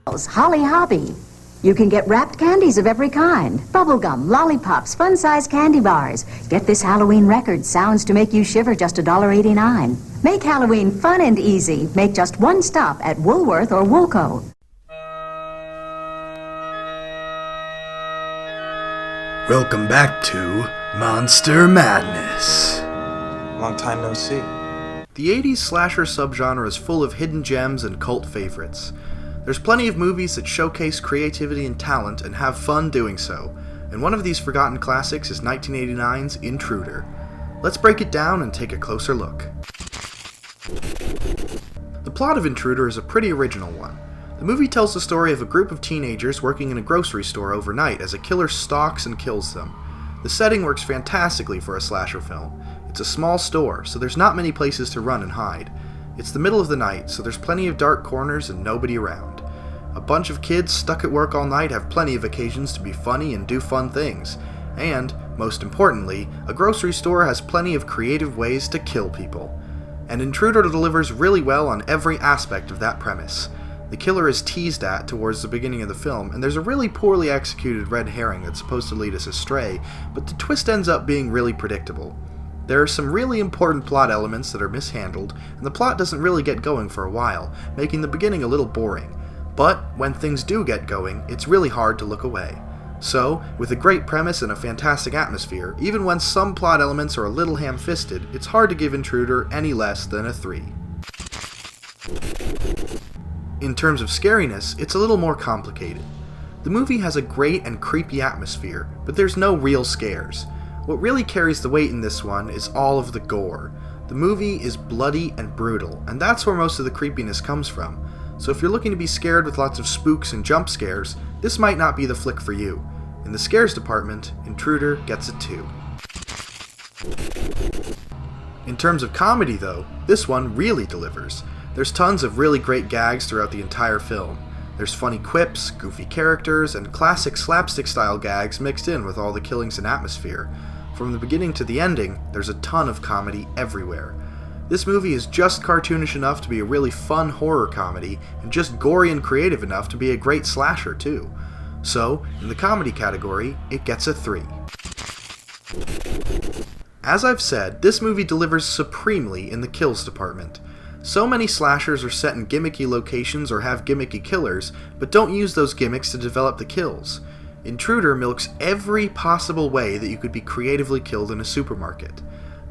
Holly Hobby. You can get wrapped candies of every kind. Bubblegum, lollipops, fun-sized candy bars. Get this Halloween record, Sounds to Make You Shiver, just $1.89. Make Halloween fun and easy. Make just one stop at Woolworth or Woolco. Welcome back to Monster Madness. Long time no see. The 80s slasher subgenre is full of hidden gems and cult favorites. There's plenty of movies that showcase creativity and talent and have fun doing so, and one of these forgotten classics is 1989's Intruder. Let's break it down and take a closer look. The plot of Intruder is a pretty original one. The movie tells the story of a group of teenagers working in a grocery store overnight as a killer stalks and kills them. The setting works fantastically for a slasher film. It's a small store, so there's not many places to run and hide. It's the middle of the night, so there's plenty of dark corners and nobody around. A bunch of kids stuck at work all night have plenty of occasions to be funny and do fun things. And, most importantly, a grocery store has plenty of creative ways to kill people. And Intruder delivers really well on every aspect of that premise. The killer is teased at towards the beginning of the film, and there's a really poorly executed red herring that's supposed to lead us astray, but the twist ends up being really predictable. There are some really important plot elements that are mishandled, and the plot doesn't really get going for a while, making the beginning a little boring. But when things do get going, it's really hard to look away. So, with a great premise and a fantastic atmosphere, even when some plot elements are a little ham-fisted, it's hard to give Intruder any less than a 3. In terms of scariness, it's a little more complicated. The movie has a great and creepy atmosphere, but there's no real scares. What really carries the weight in this one is all of the gore. The movie is bloody and brutal, and that's where most of the creepiness comes from. So if you're looking to be scared with lots of spooks and jump scares, this might not be the flick for you. In the scares department, Intruder gets a 2. In terms of comedy though, this one really delivers. There's tons of really great gags throughout the entire film. There's funny quips, goofy characters, and classic slapstick-style gags mixed in with all the killings and atmosphere. From the beginning to the ending, there's a ton of comedy everywhere. This movie is just cartoonish enough to be a really fun horror comedy, and just gory and creative enough to be a great slasher too. So, in the comedy category, it gets a 3. As I've said, this movie delivers supremely in the kills department. So many slashers are set in gimmicky locations or have gimmicky killers, but don't use those gimmicks to develop the kills. Intruder milks every possible way that you could be creatively killed in a supermarket.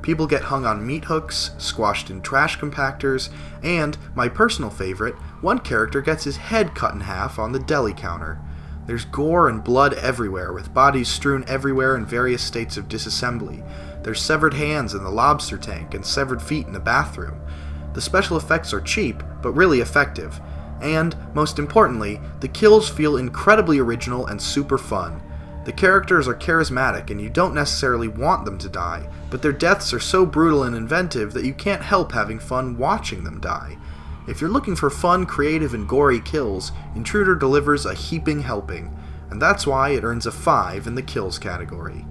People get hung on meat hooks, squashed in trash compactors, and, my personal favorite, one character gets his head cut in half on the deli counter. There's gore and blood everywhere, with bodies strewn everywhere in various states of disassembly. There's severed hands in the lobster tank and severed feet in the bathroom. The special effects are cheap, but really effective. And, most importantly, the kills feel incredibly original and super fun. The characters are charismatic and you don't necessarily want them to die, but their deaths are so brutal and inventive that you can't help having fun watching them die. If you're looking for fun, creative, and gory kills, Intruder delivers a heaping helping, and that's why it earns a 5 in the kills category.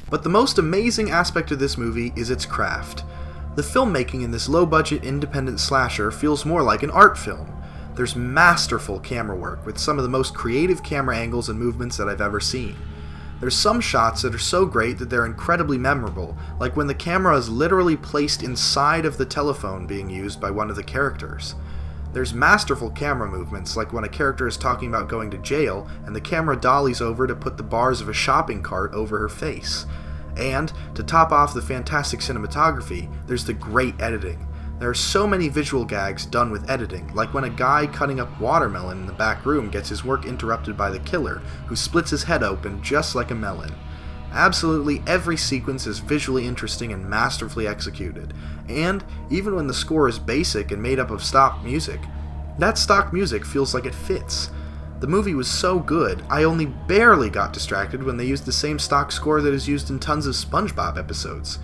But the most amazing aspect of this movie is its craft. The filmmaking in this low-budget independent slasher feels more like an art film. There's masterful camera work with some of the most creative camera angles and movements that I've ever seen. There's some shots that are so great that they're incredibly memorable, like when the camera is literally placed inside of the telephone being used by one of the characters. There's masterful camera movements, like when a character is talking about going to jail and the camera dollies over to put the bars of a shopping cart over her face. And, to top off the fantastic cinematography, there's the great editing. There are so many visual gags done with editing, like when a guy cutting up watermelon in the back room gets his work interrupted by the killer, who splits his head open just like a melon. Absolutely every sequence is visually interesting and masterfully executed, and even when the score is basic and made up of stock music, that stock music feels like it fits. The movie was so good, I only barely got distracted when they used the same stock score that is used in tons of SpongeBob episodes.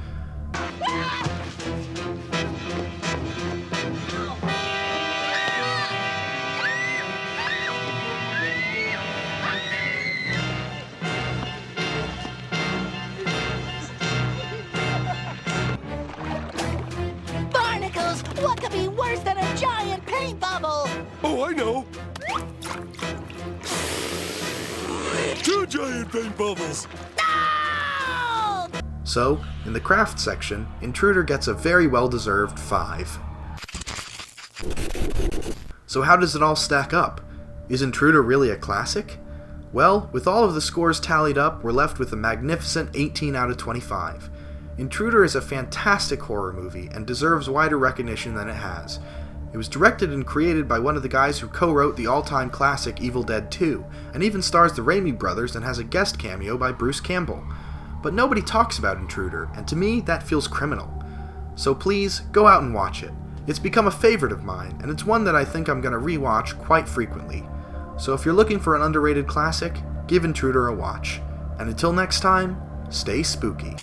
Barnacles! What could be worse than a giant paint bubble? I know. 2 giant paint bubbles. So, in the craft section, Intruder gets a very well-deserved 5. So how does it all stack up? Is Intruder really a classic? Well, with all of the scores tallied up, we're left with a magnificent 18 out of 25. Intruder is a fantastic horror movie and deserves wider recognition than it has. It was directed and created by one of the guys who co-wrote the all-time classic Evil Dead 2, and even stars the Raimi brothers and has a guest cameo by Bruce Campbell. But nobody talks about Intruder, and to me, that feels criminal. So please, go out and watch it. It's become a favorite of mine, and it's one that I think I'm going to rewatch quite frequently. So if you're looking for an underrated classic, give Intruder a watch. And until next time, stay spooky.